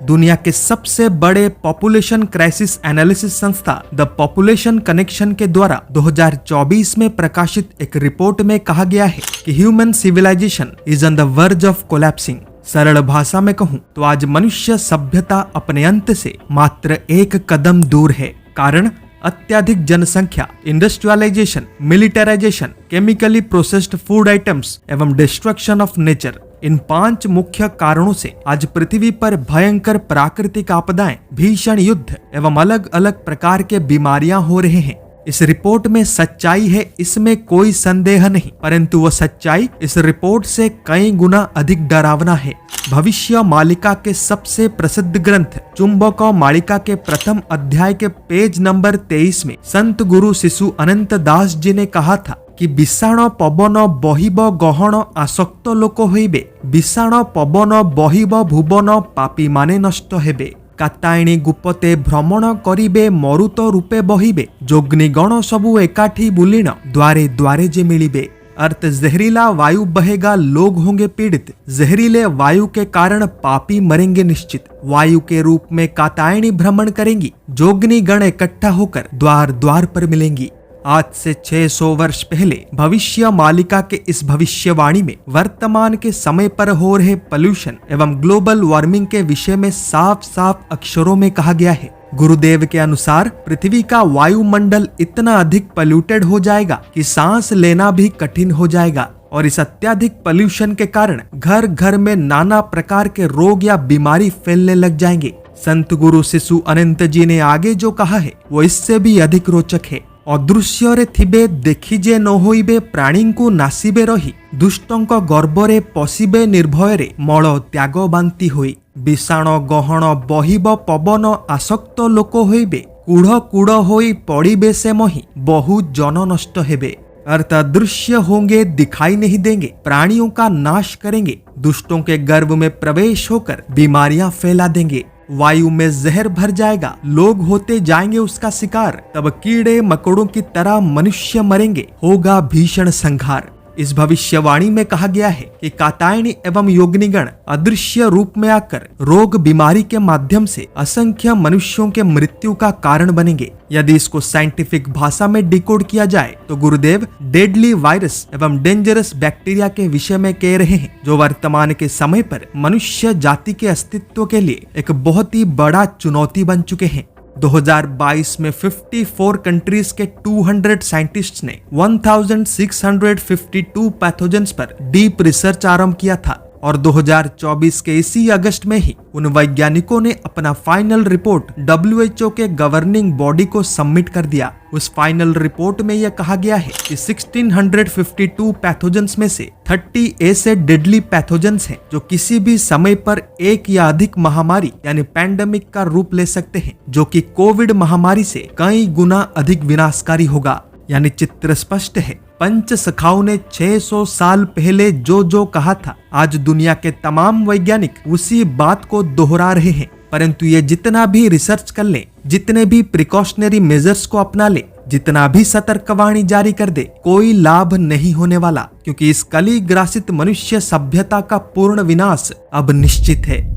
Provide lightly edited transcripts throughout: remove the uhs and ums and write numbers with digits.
दुनिया के सबसे बड़े पॉपुलेशन क्राइसिस एनालिसिस संस्था द पॉपुलेशन कनेक्शन के द्वारा 2024 में प्रकाशित एक रिपोर्ट में कहा गया है कि human civilization is on the verge of collapsing. सरल भाषा में कहूं तो आज मनुष्य सभ्यता अपने अंत से मात्र एक कदम दूर है। कारण अत्यधिक जनसंख्या, industrialization, militarization, chemically processed food items एवं डिस्ट्रक्शन ऑफ नेचर। इन 5 मुख्य कारणों से आज पृथ्वी पर भयंकर प्राकृतिक आपदाएं, भीषण युद्ध एवं अलग अलग प्रकार के बीमारियां हो रहे हैं। इस रिपोर्ट में सच्चाई है, इसमें कोई संदेह नहीं, परंतु वह सच्चाई इस रिपोर्ट से कई गुना अधिक डरावना है। भविष्य मालिका के सबसे प्रसिद्ध ग्रंथ चुंबक मालिका के प्रथम अध्याय के पेज नंबर 23 में संत गुरु शिशु अनंत दास जी ने कहा था कि विषाण पवन बहिब गहन आसक्त लोक होइबे, विषाण पवन बहिब भुवन पापी माने नष्ट हेबे, कातायणी गुपते भ्रमण करिबे मरुत रूपे बहिबे, जोग्निगण सबु एकाठी बुलिण द्वारे द्वारे जे मिलिबे। अर्थ जहरीला वायु बहेगा, लोग होंगे पीड़ित। जहरीले वायु के कारण पापी मरेंगे निश्चित। वायु के रूप में कातायनी भ्रमण करेंगी, जोगनी गण इकट्ठा होकर द्वार द्वार पर मिलेंगी। आज से 600 वर्ष पहले भविष्य मालिका के इस भविष्यवाणी में वर्तमान के समय पर हो रहे पोल्यूशन एवं ग्लोबल वार्मिंग के विषय में साफ साफ अक्षरों में कहा गया है। गुरुदेव के अनुसार पृथ्वी का वायुमंडल इतना अधिक पोल्यूटेड हो जाएगा कि सांस लेना भी कठिन हो जाएगा और इस अत्यधिक पोल्यूशन के कारण घर घर में नाना प्रकार के रोग या बीमारी फैलने लग जाएंगे। संत गुरु शिशु अनंत जी ने आगे जो कहा है वो इससे भी अधिक रोचक है। अदृश्य थिबे देखिजे न होइबे, प्राणी को नासिबे रही, दुष्टंक गर्भरे पशिबे निर्भୟରେ मल त्याग बांति होई, विषाण गहन बहिब पवन आसक्त लोक होइबे, कूढ़ कूढ़ होई पड़िबे से मही, बहु जन नष्ट हेबे। अर्थ अदृश्य होंगे, दिखाई नहीं देंगे, प्राणियों का नाश करेंगे, दुष्टों के गर्भ में प्रवेश होकर बीमारियां फैला देंगे, वायु में जहर भर जाएगा, लोग होते जाएंगे उसका शिकार, तब कीड़े मकोड़ों की तरह मनुष्य मरेंगे, होगा भीषण संहार। इस भविष्यवाणी में कहा गया है कि कातायनी एवं योगिनीगण अदृश्य रूप में आकर रोग बीमारी के माध्यम से असंख्य मनुष्यों के मृत्यु का कारण बनेंगे। यदि इसको साइंटिफिक भाषा में डिकोड किया जाए तो गुरुदेव डेडली वायरस एवं डेंजरस बैक्टीरिया के विषय में कह रहे हैं, जो वर्तमान के समय पर मनुष्य जाति के अस्तित्व के लिए एक बहुत ही बड़ा चुनौती बन चुके हैं। 2022 में 54 कंट्रीज के 200 साइंटिस्ट्स ने 1652 पैथोजेंस पर डीप रिसर्च आरंभ किया था और 2024 के इसी अगस्त में ही उन वैज्ञानिकों ने अपना फाइनल रिपोर्ट WHO के गवर्निंग बॉडी को सबमिट कर दिया। उस फाइनल रिपोर्ट में यह कहा गया है कि 1652 पैथोजेंस में से 30 ऐसे डेडली पैथोजेंस हैं जो किसी भी समय पर एक या अधिक महामारी यानी पैंडेमिक का रूप ले सकते हैं, जो कि कोविड महामारी से कई गुना अधिक विनाशकारी होगा। यानी चित्र स्पष्ट है, पंच सखाओं ने 600 साल पहले जो कहा था, आज दुनिया के तमाम वैज्ञानिक उसी बात को दोहरा रहे हैं। परंतु ये जितना भी रिसर्च कर ले, जितने भी प्रिकॉशनरी मेजर्स को अपना ले, जितना भी सतर्कवाणी जारी कर दे, कोई लाभ नहीं होने वाला, क्योंकि इस कली ग्रासित मनुष्य सभ्यता का पूर्ण विनाश अब निश्चित है।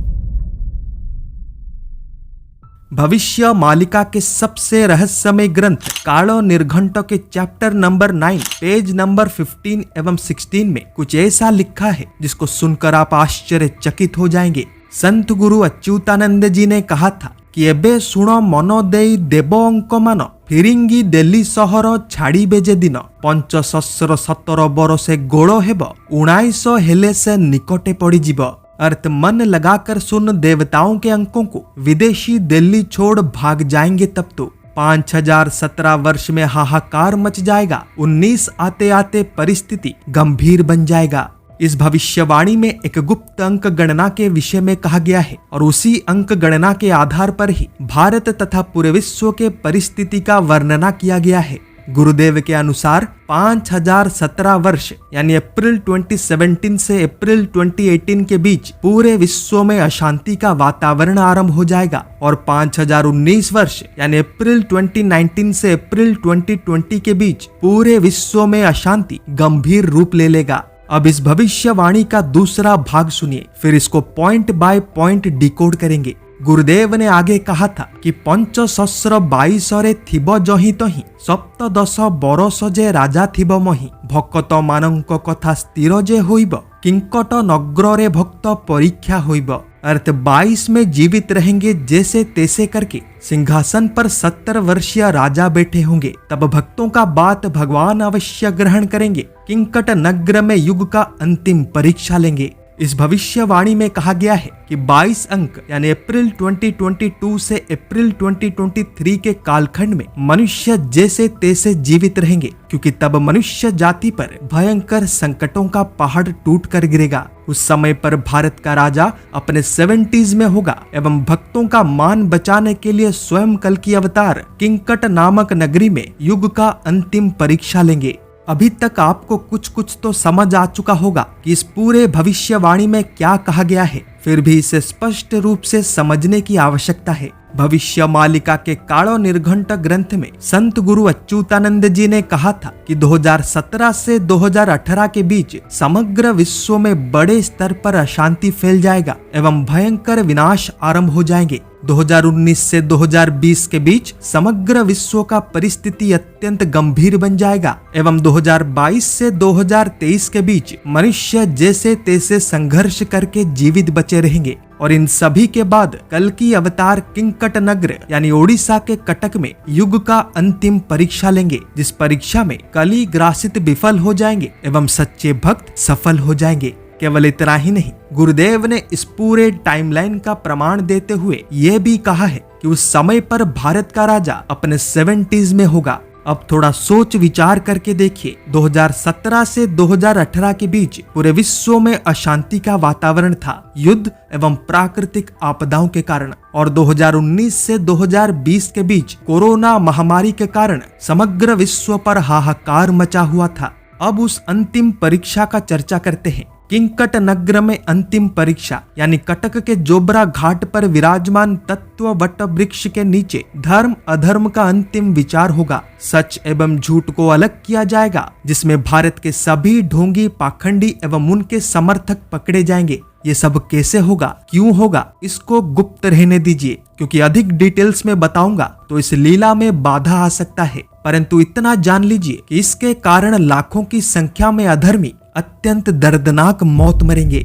भविष्य मालिका के सबसे रहस्यमय ग्रंथ कालो निर्घंट के चैप्टर नंबर 9 पेज नंबर 15 एवं 16 में कुछ ऐसा लिखा है जिसको सुनकर आप आश्चर्यचकित हो जाएंगे। संत गुरु अच्युतानंद जी ने कहा था कि एबे सुण मन देई देव अंक मान, फिरिंगी देली सहर छाड़ीबे जे दिन, 517 बरसे गोड़ हेब, 19 हेले से निकटे पड़ी जीव। अर्थ मन लगाकर सुन देवताओं के अंकों को, विदेशी दिल्ली छोड़ भाग जाएंगे तब तो 5017 वर्ष में हाहाकार मच जाएगा। 19 आते आते परिस्थिति गंभीर बन जाएगा। इस भविष्यवाणी में एक गुप्त अंक गणना के विषय में कहा गया है और उसी अंक गणना के आधार पर ही भारत तथा पूरे विश्व के परिस्थिति का वर्णना किया गया है। गुरुदेव के अनुसार 5017 वर्ष यानी अप्रैल 2017 से अप्रैल 2018 के बीच पूरे विश्व में अशांति का वातावरण आरंभ हो जाएगा और 5019 वर्ष यानी अप्रैल 2019 से अप्रैल 2020 के बीच पूरे विश्व में अशांति गंभीर रूप ले लेगा। अब इस भविष्यवाणी का दूसरा भाग सुनिए, फिर इसको पॉइंट बाय पॉइंट डिकोड करेंगे। गुरुदेव ने आगे कहा था कि 522 थिब जही तही 17 बरस जे राजा थिब मही भक्त मानक कथा स्थिर जे होइब किंकट नगर रे भक्त परीक्षा होइब। अर्थ 22 में जीवित रहेंगे जैसे तैसे करके सिंहासन पर 70 वर्षीय राजा बैठे होंगे, तब भक्तों का बात भगवान अवश्य ग्रहण करेंगे। किंकट नगर में युग का अंतिम परीक्षा लेंगे। इस भविष्यवाणी में कहा गया है कि 22 अंक यानी अप्रैल 2022 से अप्रैल 2023 के कालखंड में मनुष्य जैसे तैसे जीवित रहेंगे, क्योंकि तब मनुष्य जाति पर भयंकर संकटों का पहाड़ टूट कर गिरेगा। उस समय पर भारत का राजा अपने 70s में होगा एवं भक्तों का मान बचाने के लिए स्वयं कल की अवतार किंकट नामक नगरी में युग का अंतिम परीक्षा लेंगे। अभी तक आपको कुछ कुछ तो समझ आ चुका होगा कि इस पूरे भविष्यवाणी में क्या कहा गया है, फिर भी इसे स्पष्ट रूप से समझने की आवश्यकता है। भविष्य मालिका के कालो निर्घंट ग्रंथ में संत गुरु अच्युतानंद जी ने कहा था कि 2017 से 2018 के बीच समग्र विश्व में बड़े स्तर पर अशांति फैल जाएगा एवं भयंकर विनाश आरंभ हो जाएंगे। 2019 से 2020 के बीच समग्र विश्व का परिस्थिति अत्यंत गंभीर बन जाएगा एवं 2022 से 2023 के बीच मनुष्य जैसे तैसे संघर्ष करके जीवित बचे रहेंगे। और इन सभी के बाद कल की अवतार किंकट नगर यानी ओडिशा के कटक में युग का अंतिम परीक्षा लेंगे, जिस परीक्षा में कली ग्रासित विफल हो जाएंगे एवं सच्चे भक्त सफल हो जाएंगे। केवल इतना ही नहीं, गुरुदेव ने इस पूरे टाइमलाइन का प्रमाण देते हुए यह भी कहा है कि उस समय पर भारत का राजा अपने 70s में होगा। अब थोड़ा सोच विचार करके देखिए, 2017 से 2018 के बीच पूरे विश्व में अशांति का वातावरण था, युद्ध एवं प्राकृतिक आपदाओं के कारण, और 2019 से 2020 के बीच कोरोना महामारी के कारण समग्र विश्व पर हाहाकार मचा हुआ था। अब उस अंतिम परीक्षा का चर्चा करते हैं। किंकट नगर में अंतिम परीक्षा यानी कटक के जोबरा घाट पर विराजमान तत्व वट वृक्ष के नीचे धर्म अधर्म का अंतिम विचार होगा। सच एवं झूठ को अलग किया जाएगा, जिसमें भारत के सभी ढोंगी पाखंडी एवं उनके समर्थक पकड़े जाएंगे। ये सब कैसे होगा, क्यों होगा, इसको गुप्त रहने दीजिए, क्योंकि अधिक डिटेल्स में बताऊंगा तो इस लीला में बाधा आ सकता है। परंतु इतना जान लीजिए कि इसके कारण लाखों की संख्या में अधर्मी अत्यंत दर्दनाक मौत मरेंगे।